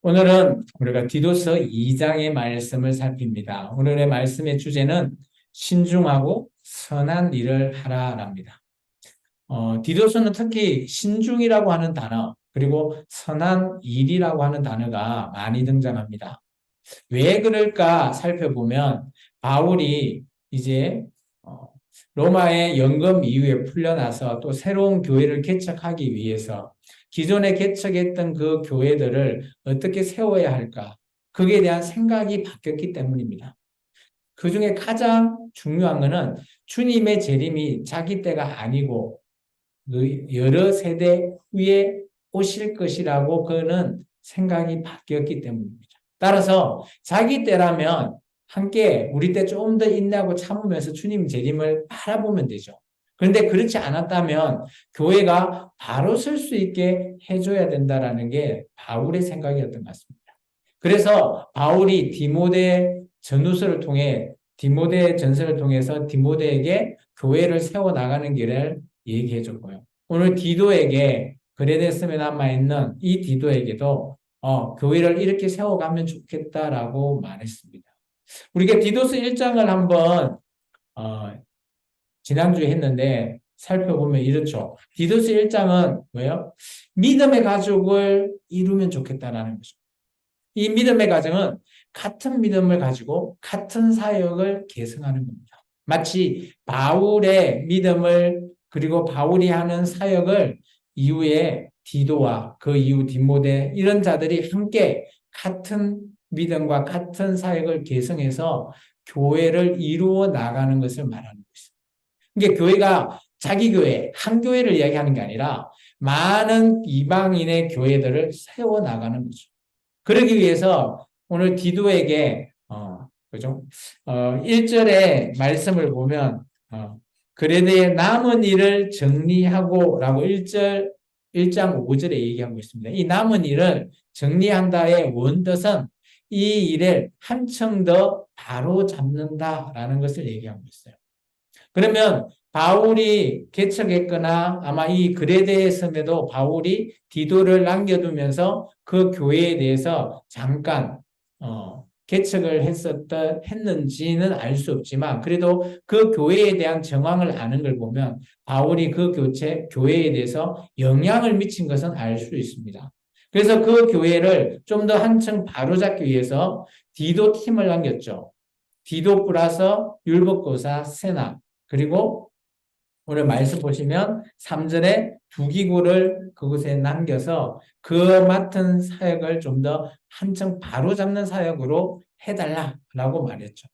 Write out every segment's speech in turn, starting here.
오늘은 우리가 디도서 2장의 말씀을 살핍니다. 오늘의 말씀의 주제는 신중하고 선한 일을 하라랍니다. 디도서는 특히 신중이라고 하는 단어, 그리고 선한 일이라고 하는 단어가 많이 등장합니다. 왜 그럴까 살펴보면 바울이 이제 어, 로마의 영금 이후에 풀려나서 또 새로운 교회를 개척하기 위해서 기존에 개척했던 그 교회들을 어떻게 세워야 할까? 거기에 대한 생각이 바뀌었기 때문입니다. 그 중에 가장 중요한 것은 주님의 재림이 자기 때가 아니고 그 여러 세대 후에 오실 것이라고 그는 생각이 바뀌었기 때문입니다. 따라서 자기 때라면 함께 우리 때 좀 더 인내하고 참으면서 주님 재림을 바라보면 되죠. 그런데 그렇지 않았다면 교회가 바로 설 수 있게 해줘야 된다라는 게 바울의 생각이었던 것 같습니다. 그래서 바울이 디모데 전후서를 통해 디모데 전서를 통해서 디모데에게 교회를 세워 나가는 길을 얘기해 줬고요. 오늘 디도에게 그레데스에 남아 있는 이 디도에게도 교회를 이렇게 세워가면 좋겠다라고 말했습니다. 우리가 디도스 1장을 한번 어, 지난주에 했는데 살펴보면 이렇죠. 디도스 1장은 뭐예요? 믿음의 가족을 이루면 좋겠다라는 거죠. 이 믿음의 가정은 같은 믿음을 가지고 같은 사역을 계승하는 겁니다. 마치 바울의 믿음을 그리고 바울이 하는 사역을 이후에 디도와 그 이후 디모데 이런 자들이 함께 같은 믿음과 같은 사역을 계승해서 교회를 이루어 나가는 것을 말하는 것입니다. 이게 교회가 자기 교회, 한 교회를 이야기하는 게 아니라 많은 이방인의 교회들을 세워 나가는 거죠. 그러기 위해서 오늘 디도에게 그죠? 1절의 말씀을 보면 그레드의 남은 일을 정리하고라고 1장 5절에 얘기하고 있습니다. 이 남은 일을 정리한다의 원뜻은 이 일을 한층 더 바로 잡는다라는 것을 얘기하고 있어요. 그러면 바울이 개척했거나 아마 이 그레데의 섬에도 바울이 디도를 남겨두면서 그 교회에 대해서 잠깐 개척을 했는지는 알 수 없지만 그래도 그 교회에 대한 정황을 아는 걸 보면 바울이 그 교회에 대해서 영향을 미친 것은 알 수 있습니다. 그래서 그 교회를 좀 더 한층 바로잡기 위해서 디도 팀을 남겼죠. 디도 플러스 율법교사 세나 그리고 오늘 말씀 보시면 3절에 두 기구를 그곳에 남겨서 그 맡은 사역을 좀 더 한층 바로잡는 사역으로 해달라라고 말했죠.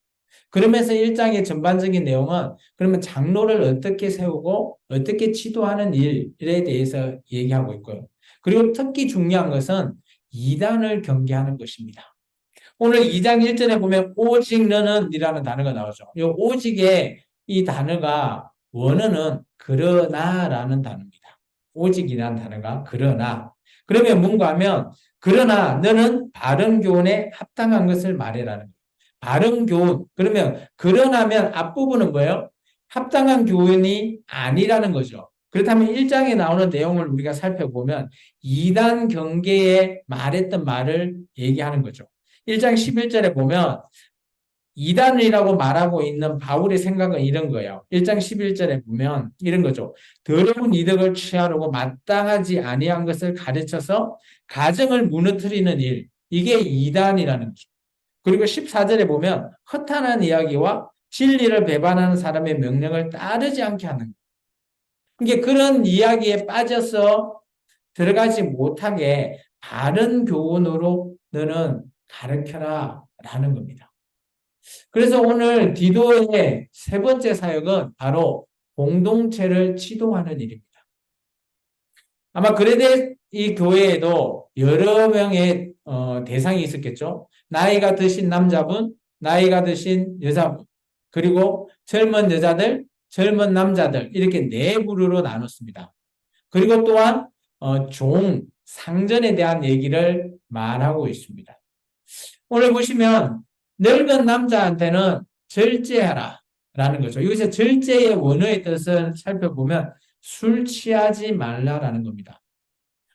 그러면서 1장의 전반적인 내용은 그러면 장로를 어떻게 세우고 어떻게 지도하는 일에 대해서 얘기하고 있고요. 그리고 특히 중요한 것은 이단을 경계하는 것입니다. 오늘 2장 1절에 보면 오직 너는 이라는 단어가 나오죠. 이 오직의 이 단어가 원어는 그러나라는 단어입니다. 오직이라는 단어가 그러나. 그러면 뭔가 하면 그러나 너는 바른 교훈에 합당한 것을 말해라는 거예요. 바른 교훈. 그러면 그러나면 앞부분은 뭐예요? 합당한 교훈이 아니라는 거죠. 그렇다면 1장에 나오는 내용을 우리가 살펴보면 이단 경계에 말했던 말을 얘기하는 거죠. 1장 11절에 보면 이단이라고 말하고 있는 바울의 생각은 이런 거예요. 1장 11절에 보면 이런 거죠. 더러운 이득을 취하려고 마땅하지 아니한 것을 가르쳐서 가정을 무너뜨리는 일. 이게 이단이라는 거죠. 그리고 14절에 보면 허탄한 이야기와 진리를 배반하는 사람의 명령을 따르지 않게 하는 거예요. 이게 그런 이야기에 빠져서 들어가지 못하게 바른 교훈으로 너는 가르쳐라 라는 겁니다. 그래서 오늘 디도의 세 번째 사역은 바로 공동체를 지도하는 일입니다. 아마 그레데 이 교회에도 여러 명의 대상이 있었겠죠. 나이가 드신 남자분, 나이가 드신 여자분, 그리고 젊은 여자들, 젊은 남자들 이렇게 네 부류로 나눴습니다. 그리고 또한 상전에 대한 얘기를 말하고 있습니다. 오늘 보시면 늙은 남자한테는 절제하라 라는 거죠. 여기서 절제의 원어의 뜻을 살펴보면 술 취하지 말라라는 겁니다.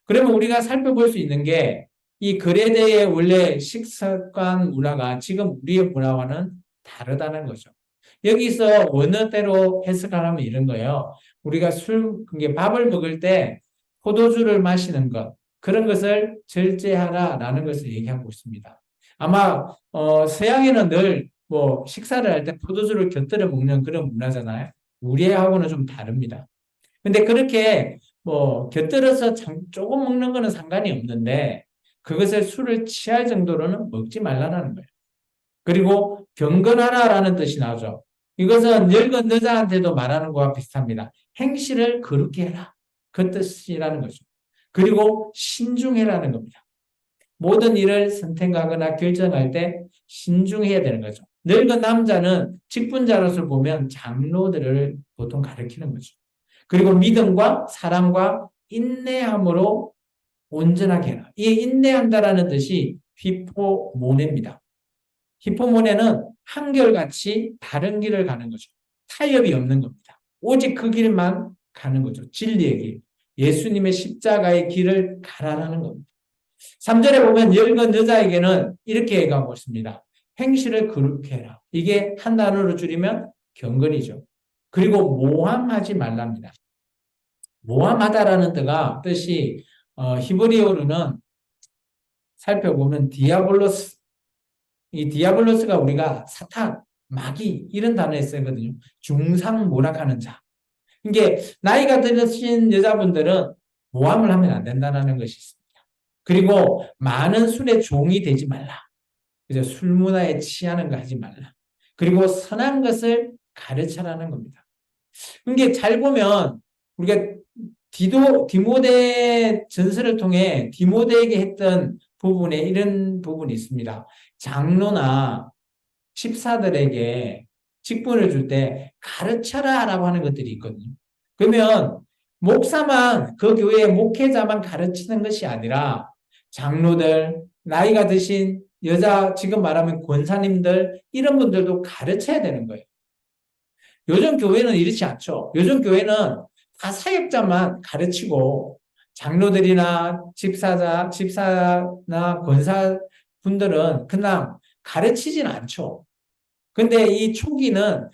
그러면 우리가 살펴볼 수 있는 게 이 거래대의 원래 식습관 문화가 지금 우리의 문화와는 다르다는 거죠. 여기서 원어대로 해석하면 이런 거예요. 우리가 그게 밥을 먹을 때 포도주를 마시는 것, 그런 것을 절제하라라는 것을 얘기하고 있습니다. 아마 서양에는 늘 뭐 식사를 할 때 포도주를 곁들여 먹는 그런 문화잖아요. 우리하고는 좀 다릅니다. 근데 그렇게 뭐 곁들여서 조금 먹는 거는 상관이 없는데 그것을 술을 취할 정도로는 먹지 말라는 거예요. 그리고 경건하라라는 뜻이 나오죠. 이것은 늙은 여자한테도 말하는 것과 비슷합니다. 행실을 거룩히 해라. 그 뜻이라는 거죠. 그리고 신중해라는 겁니다. 모든 일을 선택하거나 결정할 때 신중해야 되는 거죠. 늙은 남자는 직분자로서 보면 장로들을 보통 가리키는 거죠. 그리고 믿음과 사랑과 인내함으로 온전하게 해라. 이 인내한다라는 뜻이 히포모네입니다. 히포모네는 한결같이 다른 길을 가는 거죠. 타협이 없는 겁니다. 오직 그 길만 가는 거죠. 진리의 길. 예수님의 십자가의 길을 가라라는 겁니다. 3절에 보면 늙은 여자에게는 이렇게 얘기하고 있습니다. 행실을 거룩히 해라. 이게 한 단어로 줄이면 경건이죠. 그리고 모함하지 말랍니다. 모함하다라는 뜻이 히브리어로는 살펴보면 디아블로스, 이 디아블로스가 우리가 사탄, 마귀 이런 단어에 쓰거든요. 중상모략하는 자. 이게 나이가 드신 여자분들은 모함을 하면 안 된다는 것이 있습니다. 그리고 많은 술의 종이 되지 말라. 그죠? 술 문화에 취하는 거 하지 말라. 그리고 선한 것을 가르쳐라는 겁니다. 이게 잘 보면 우리가 디모데 전설을 통해 디모데에게 했던 부분에 이런 부분이 있습니다. 장로나 집사들에게 직분을 줄 때 가르쳐라 라고 하는 것들이 있거든요. 그러면 목사만, 그 교회의 목회자만 가르치는 것이 아니라 장로들, 나이가 드신 여자, 지금 말하면 권사님들, 이런 분들도 가르쳐야 되는 거예요. 요즘 교회는 이렇지 않죠. 요즘 교회는 다 사역자만 가르치고 장로들이나 집사나 권사분들은 그냥 가르치진 않죠. 근데 이 초기는 다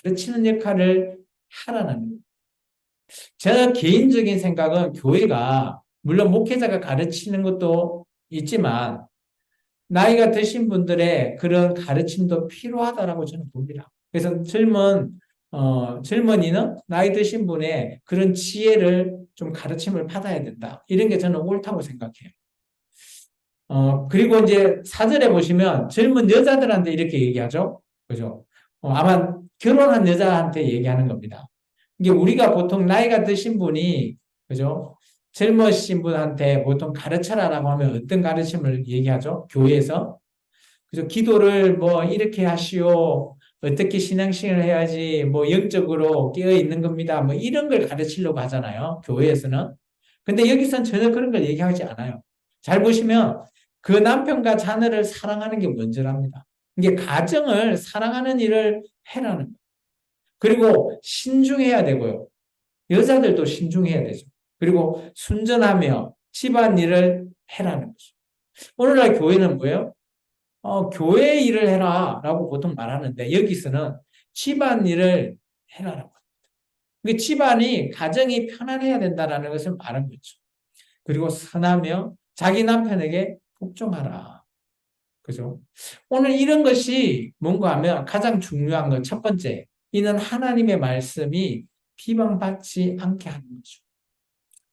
가르치는 역할을 하라는 거예요. 제 개인적인 생각은 교회가 물론 목회자가 가르치는 것도 있지만 나이가 드신 분들의 그런 가르침도 필요하다라고 저는 봅니다. 그래서 젊은이는 나이 드신 분의 그런 지혜를 좀 가르침을 받아야 된다. 이런 게 저는 옳다고 생각해요. 그리고 이제 사절에 보시면 젊은 여자들한테 이렇게 얘기하죠. 그죠? 아마 결혼한 여자한테 얘기하는 겁니다. 이게 우리가 보통 나이가 드신 분이, 그죠? 젊으신 분한테 보통 가르쳐라라고 하면 어떤 가르침을 얘기하죠? 교회에서. 그죠? 기도를 뭐 이렇게 하시오. 어떻게 신앙생활을 해야지 뭐 영적으로 깨어 있는 겁니다. 뭐 이런 걸 가르치려고 하잖아요. 교회에서는. 근데 여기서는 전혀 그런 걸 얘기하지 않아요. 잘 보시면 그 남편과 자녀를 사랑하는 게 먼저랍니다. 이게 가정을 사랑하는 일을 해라는 거예요. 그리고 신중해야 되고요. 여자들도 신중해야 되죠. 그리고 순전하며 집안일을 해라는 거죠. 오늘날 교회는 뭐예요? 교회 일을 해라 라고 보통 말하는데 여기서는 집안일을 해라라고 합니다. 그러니까 집안이 가정이 편안해야 된다는 것을 말한 거죠. 그리고 선하며 자기 남편에게 복종하라. 그죠? 오늘 이런 것이 뭔가 하면 가장 중요한 것 첫 번째, 이는 하나님의 말씀이 비방받지 않게 하는 거죠.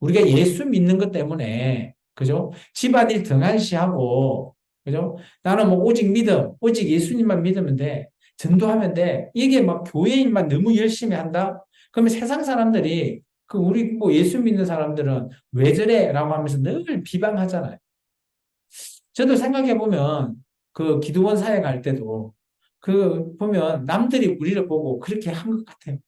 우리가 예수 믿는 것 때문에, 그죠? 집안일 등한시하고, 그죠? 나는 뭐 오직 믿음, 오직 예수님만 믿으면 돼. 전도하면 돼. 이게 막 교회인만 너무 열심히 한다? 그러면 세상 사람들이, 우리 뭐 예수 믿는 사람들은 왜 저래? 라고 하면서 늘 비방하잖아요. 저도 생각해 보면, 그 기도원 사역할 때도, 보면 남들이 우리를 보고 그렇게 한 것 같아요.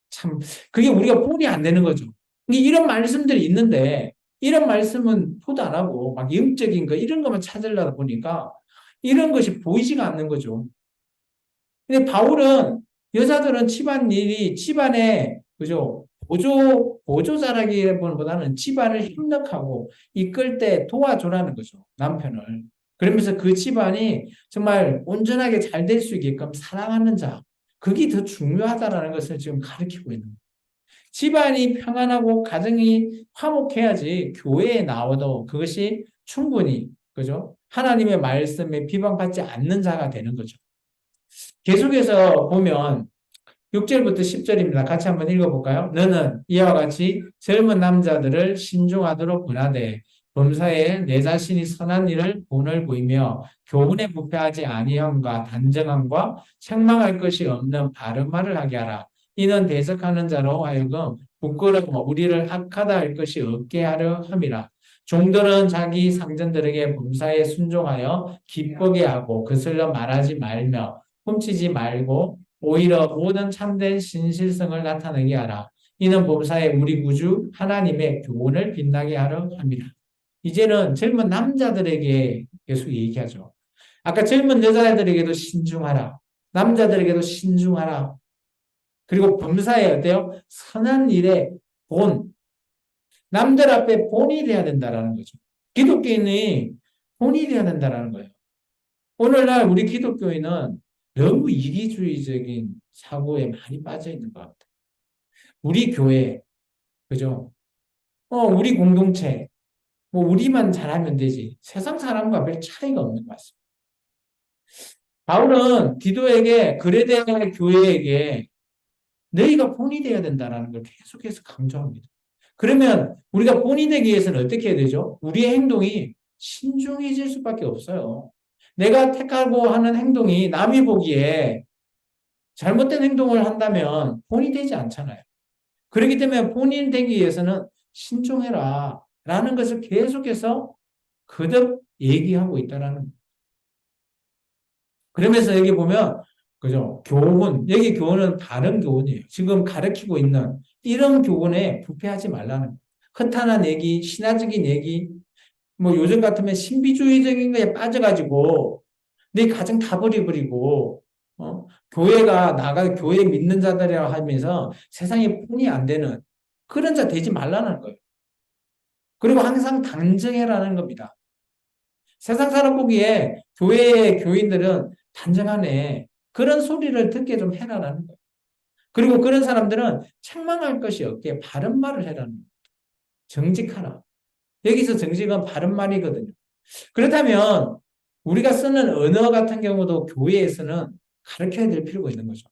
참, 그게 우리가 본이 안 되는 거죠. 이런 말씀들이 있는데, 이런 말씀은 포도 안 하고, 막 영적인 거, 이런 것만 찾으려다 보니까, 이런 것이 보이지가 않는 거죠. 근데 바울은, 여자들은 집안일이, 집안에, 그죠? 보조자라기보다는 집안을 협력하고 이끌 때 도와주라는 거죠. 남편을. 그러면서 그 집안이 정말 온전하게 잘 될 수 있게끔 사랑하는 자. 그게 더 중요하다라는 것을 지금 가르치고 있는 거예요. 집안이 평안하고 가정이 화목해야지 교회에 나와도 그것이 충분히, 그죠? 하나님의 말씀에 비방받지 않는 자가 되는 거죠. 계속해서 보면 6절부터 10절입니다. 같이 한번 읽어볼까요? 너는 이와 같이 젊은 남자들을 신중하도록 권하되 범사에 내 자신이 선한 일을 본을 보이며 교훈에 부패하지 아니함과 단정함과 책망할 것이 없는 바른 말을 하게 하라. 이는 대적하는 자로 하여금 부끄러워 우리를 악하다 할 것이 없게 하려 함이라. 종들은 자기 상전들에게 범사에 순종하여 기쁘게 하고 거슬러 말하지 말며 훔치지 말고 오히려 모든 참된 신실성을 나타내게 하라. 이는 범사에 우리 구주 하나님의 교훈을 빛나게 하려 합니다. 이제는 젊은 남자들에게 계속 얘기하죠. 아까 젊은 여자들에게도 신중하라. 남자들에게도 신중하라. 그리고 범사에 어때요? 선한 일에 본. 남들 앞에 본이 돼야 된다라는 거죠. 기독교인이 본이 돼야 된다라는 거예요. 오늘날 우리 기독교인은 너무 이기주의적인 사고에 많이 빠져 있는 것 같아요. 우리 교회, 그죠? 우리 공동체, 뭐 우리만 잘하면 되지. 세상 사람과 별 차이가 없는 것 같습니다. 바울은 디도에게 그레데 교회에게 너희가 본이 되어야 된다는 걸 계속해서 강조합니다. 그러면 우리가 본이 되기 위해서는 어떻게 해야 되죠? 우리의 행동이 신중해질 수밖에 없어요. 내가 택하고 하는 행동이 남이 보기에 잘못된 행동을 한다면 본이 되지 않잖아요. 그렇기 때문에 본인 되기 위해서는 신중해라 라는 것을 계속해서 거듭 얘기하고 있다라는 거예요. 그러면서 여기 보면 그죠? 교훈, 여기 교훈은 다른 교훈이에요. 지금 가르치고 있는 이런 교훈에 부패하지 말라는 거예요. 허탄한 얘기, 신화적인 얘기, 뭐 요즘 같으면 신비주의적인 거에 빠져가지고 내 가정 다 버려버리고 교회가 나가 교회 믿는 자들이라 하면서 세상에 본이 안 되는 그런 자 되지 말라는 거예요. 그리고 항상 단정해라는 겁니다. 세상 사람 보기에 교회의 교인들은 단정하네. 그런 소리를 듣게 좀 해라라는 거예요. 그리고 그런 사람들은 책망할 것이 없게 바른 말을 해라는 거예요. 정직하라. 여기서 정직은 바른 말이거든요. 그렇다면 우리가 쓰는 언어 같은 경우도 교회에서는 가르쳐야 될 필요가 있는 거죠.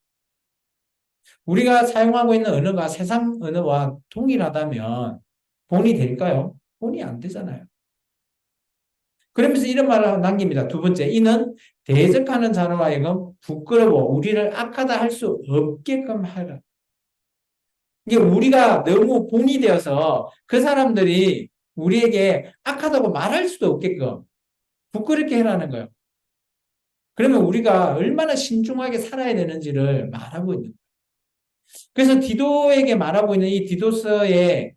우리가 사용하고 있는 언어가 세상 언어와 동일하다면 본이 될까요? 본이 안 되잖아요. 그러면서 이런 말을 남깁니다. 두 번째, 이는 대적하는 자로 하여금 부끄러워 우리를 악하다 할 수 없게끔 하라. 이게 우리가 너무 본이 되어서 그 사람들이 우리에게 악하다고 말할 수도 없게끔 부끄럽게 해라는 거예요. 그러면 우리가 얼마나 신중하게 살아야 되는지를 말하고 있는 거예요. 그래서 디도에게 말하고 있는 이 디도서의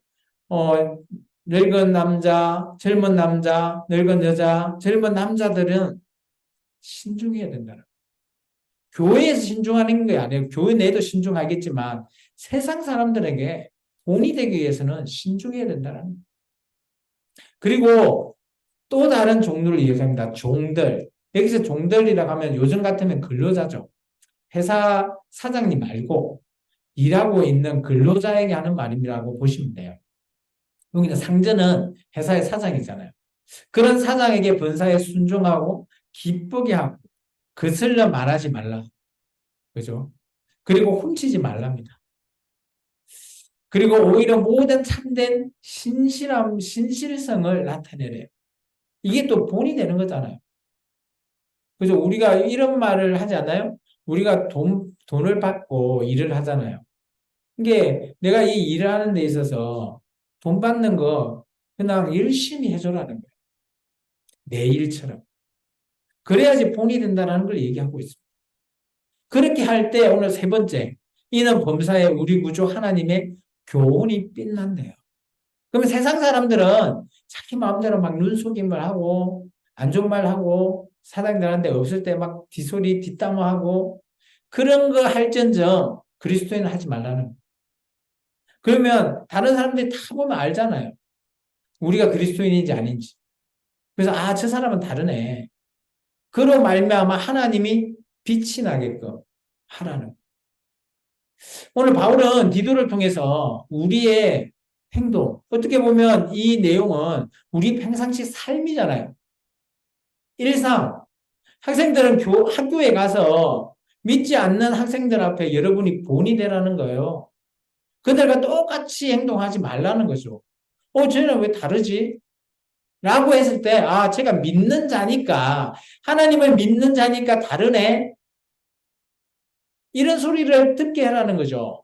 늙은 남자, 젊은 남자, 늙은 여자, 젊은 남자들은 신중해야 된다는 거예요. 교회에서 신중하는 게 아니에요. 교회 내도 신중하겠지만 세상 사람들에게 본이 되기 위해서는 신중해야 된다는 거예요. 그리고 또 다른 종류를 이야기합니다. 종들. 여기서 종들이라고 하면 요즘 같으면 근로자죠. 회사 사장님 말고 일하고 있는 근로자에게 하는 말이라고 보시면 돼요. 여기는 상전은 회사의 사장이잖아요. 그런 사장에게 본사에 순종하고 기쁘게 하고 거슬려 말하지 말라. 그죠? 그리고 훔치지 말랍니다. 그리고 오히려 모든 참된 신실성을 나타내래요. 이게 또 본이 되는 거잖아요. 그죠? 우리가 이런 말을 하지 않나요? 우리가 돈을 받고 일을 하잖아요. 이게 내가 이 일을 하는 데 있어서 돈 받는 거 그냥 열심히 해줘라는 거예요. 내 일처럼. 그래야지 본이 된다는 걸 얘기하고 있습니다. 그렇게 할 때 오늘 세 번째, 이는 범사에 우리 구주 하나님의 교훈이 빛난대요. 그러면 세상 사람들은 자기 마음대로 막 눈속임을 하고 안 좋은 말 하고 사장들한테 없을 때 막 뒷소리 뒷담화하고 그런 거 할전정 그리스도인은 하지 말라는 거예요. 그러면 다른 사람들이 다 보면 알잖아요. 우리가 그리스도인인지 아닌지. 그래서 아, 저 사람은 다르네. 그로 말미암아 하나님이 빛이 나게끔 하라는. 오늘 바울은 디도를 통해서 우리의 행동, 어떻게 보면 이 내용은 우리 평상시 삶이잖아요. 일상, 학생들은 학교에 가서 믿지 않는 학생들 앞에 여러분이 본이 되라는 거예요. 그들과 똑같이 행동하지 말라는 거죠. 쟤는 왜 다르지? 라고 했을 때, 아, 제가 믿는 자니까, 하나님을 믿는 자니까 다르네? 이런 소리를 듣게 하라는 거죠.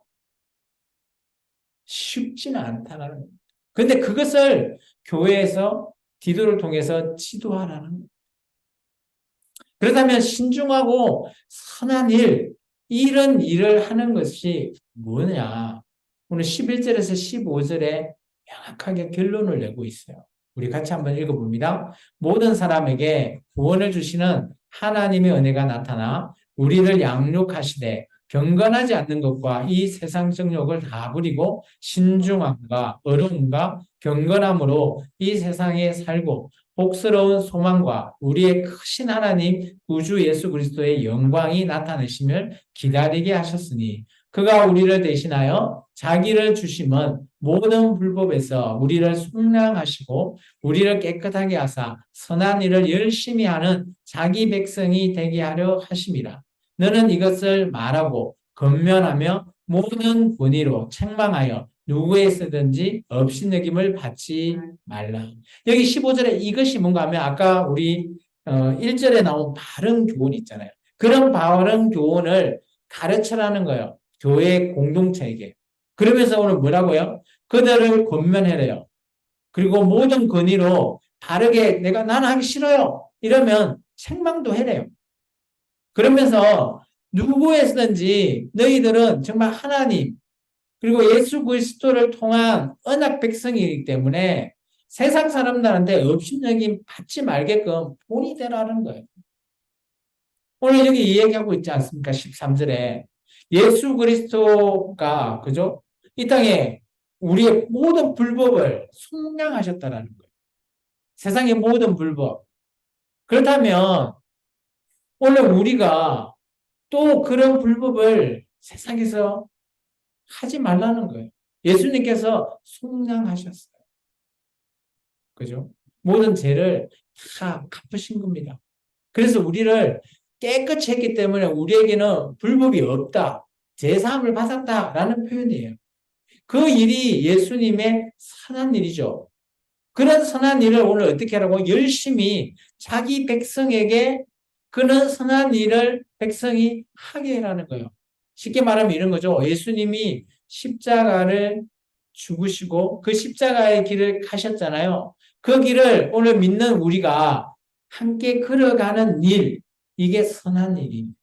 쉽지는 않다는 겁니다. 근데 그것을 교회에서 디도를 통해서 지도하라는 거예요. 그렇다면 신중하고 선한 일, 이런 일을 하는 것이 뭐냐? 오늘 11절에서 15절에 명확하게 결론을 내고 있어요. 우리 같이 한번 읽어봅니다. 모든 사람에게 구원을 주시는 하나님의 은혜가 나타나 우리를 양육하시되 경건하지 않는 것과 이 세상 정욕을 다 버리고 신중함과 어려움과 경건함으로 이 세상에 살고 복스러운 소망과 우리의 크신 하나님 구주 예수 그리스도의 영광이 나타내심을 기다리게 하셨으니 그가 우리를 대신하여 자기를 주심은 모든 불법에서 우리를 속량하시고 우리를 깨끗하게 하사 선한 일을 열심히 하는 자기 백성이 되게 하려 하심이라. 너는 이것을 말하고 권면하며 모든 권위로 책망하여 누구에서든지 업신여김을 받지 말라. 여기 15절에 이것이 뭔가 하면 아까 우리 1절에 나온 바른 교훈 있잖아요. 그런 바른 교훈을 가르쳐라는 거예요. 교회 공동체에게. 그러면서 오늘 뭐라고요? 그들을 권면해래요. 그리고 모든 권위로 바르게 나는 하기 싫어요. 이러면 책망도 해래요. 그러면서 누구에서든지 너희들은 정말 하나님 그리고 예수 그리스도를 통한 언약 백성이기 때문에 세상 사람들한테 업신여김 받지 말게끔 본이 되라는 거예요. 오늘 여기 이 얘기하고 있지 않습니까? 13절에 예수 그리스도가 그죠? 이 땅에 우리의 모든 불법을 속량하셨다라는 거예요. 세상의 모든 불법. 그렇다면 오늘 우리가 또 그런 불법을 세상에서 하지 말라는 거예요. 예수님께서 속량하셨어요. 그죠? 모든 죄를 다 갚으신 겁니다. 그래서 우리를 깨끗이 했기 때문에 우리에게는 불법이 없다. 제사함을 받았다라는 표현이에요. 그 일이 예수님의 선한 일이죠. 그런 선한 일을 오늘 어떻게 하라고? 열심히 자기 백성에게 그런 선한 일을 백성이 하게 하라는 거예요. 쉽게 말하면 이런 거죠. 예수님이 십자가를 죽으시고 그 십자가의 길을 가셨잖아요. 그 길을 오늘 믿는 우리가 함께 걸어가는 일, 이게 선한 일입니다.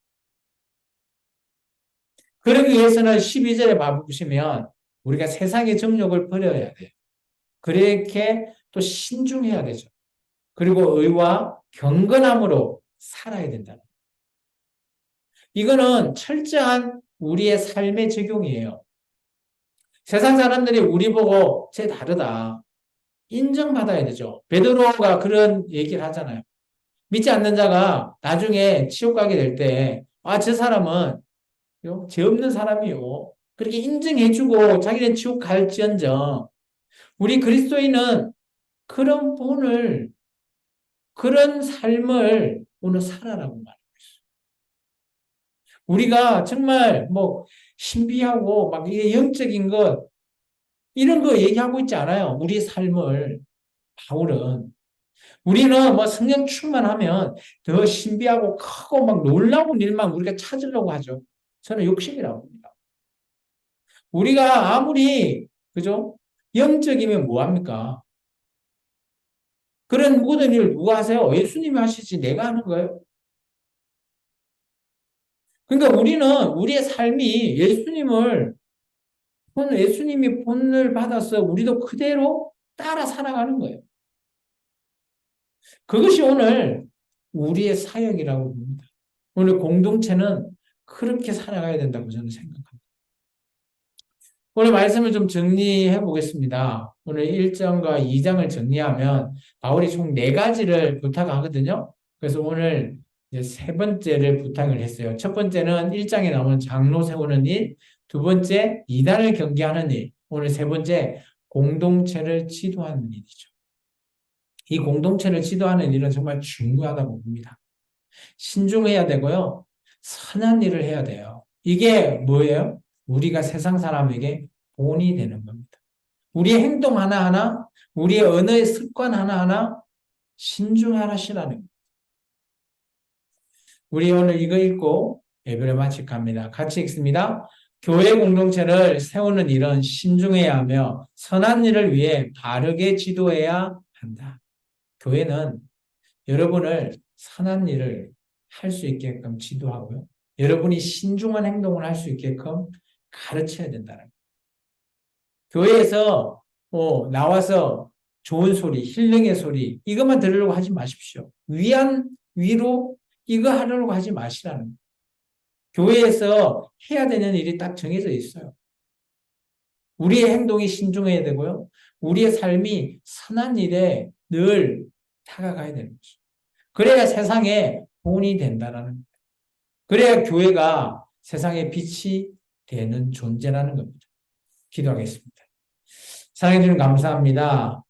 그러기 위해서는 12절에 봐보시면 우리가 세상의 정욕을 버려야 돼요. 그렇게 또 신중해야 되죠. 그리고 의와 경건함으로 살아야 된다. 이거는 철저한 우리의 삶의 적용이에요. 세상 사람들이 우리 보고 쟤 다르다. 인정받아야 되죠. 베드로가 그런 얘기를 하잖아요. 믿지 않는 자가 나중에 지옥 가게 될 때, 아, 저 사람은 죄 없는 사람이요. 그렇게 인정해주고 자기는 지옥 갈지언정 우리 그리스도인은 그런 본을 그런 삶을 오늘 살아라고 말해요. 우리가 정말 뭐 신비하고 막 이게 영적인 것 이런 거 얘기하고 있지 않아요. 우리 삶을 바울은 우리는 뭐 성령 충만하면 더 신비하고 크고 막 놀라운 일만 우리가 찾으려고 하죠. 저는 욕심이라고 봅니다. 우리가 아무리 그죠? 영적이면 뭐 합니까? 그런 모든 일을 누가 하세요? 예수님이 하시지 내가 하는 거예요. 그러니까 우리는 우리의 삶이 예수님이 본을 받아서 우리도 그대로 따라 살아가는 거예요. 그것이 오늘 우리의 사역이라고 봅니다. 오늘 공동체는 그렇게 살아가야 된다고 저는 생각합니다. 오늘 말씀을 좀 정리해 보겠습니다. 오늘 1장과 2장을 정리하면 바울이 총 4가지를 부탁하거든요. 그래서 오늘 이제 3번째를 부탁을 했어요. 첫 번째는 1장에 나오는 장로 세우는 일, 두 번째 이단을 경계하는 일, 오늘 세 번째 공동체를 지도하는 일이죠. 이 공동체를 지도하는 일은 정말 중요하다고 봅니다. 신중해야 되고요. 선한 일을 해야 돼요. 이게 뭐예요? 우리가 세상 사람에게 본이 되는 겁니다. 우리의 행동 하나하나, 우리의 언어의 습관 하나하나 신중하시라는 거예요. 우리 오늘 이거 읽고 예배를 마칠까 합니다. 같이 읽습니다. 교회 공동체를 세우는 일은 신중해야 하며 선한 일을 위해 바르게 지도해야 한다. 교회는 여러분을 선한 일을 할 수 있게끔 지도하고요. 여러분이 신중한 행동을 할 수 있게끔 가르쳐야 된다는 거예요. 교회에서 나와서 좋은 소리, 힐링의 소리 이것만 들으려고 하지 마십시오. 위안, 위로 이거 하려고 하지 마시라는 거예요. 교회에서 해야 되는 일이 딱 정해져 있어요. 우리의 행동이 신중해야 되고요. 우리의 삶이 선한 일에 늘 다가가야 되는 거죠. 그래야 세상에 본이 된다라는 거예요. 그래야 교회가 세상에 빛이 되는 존재라는 겁니다. 기도하겠습니다. 사랑해주님 감사합니다.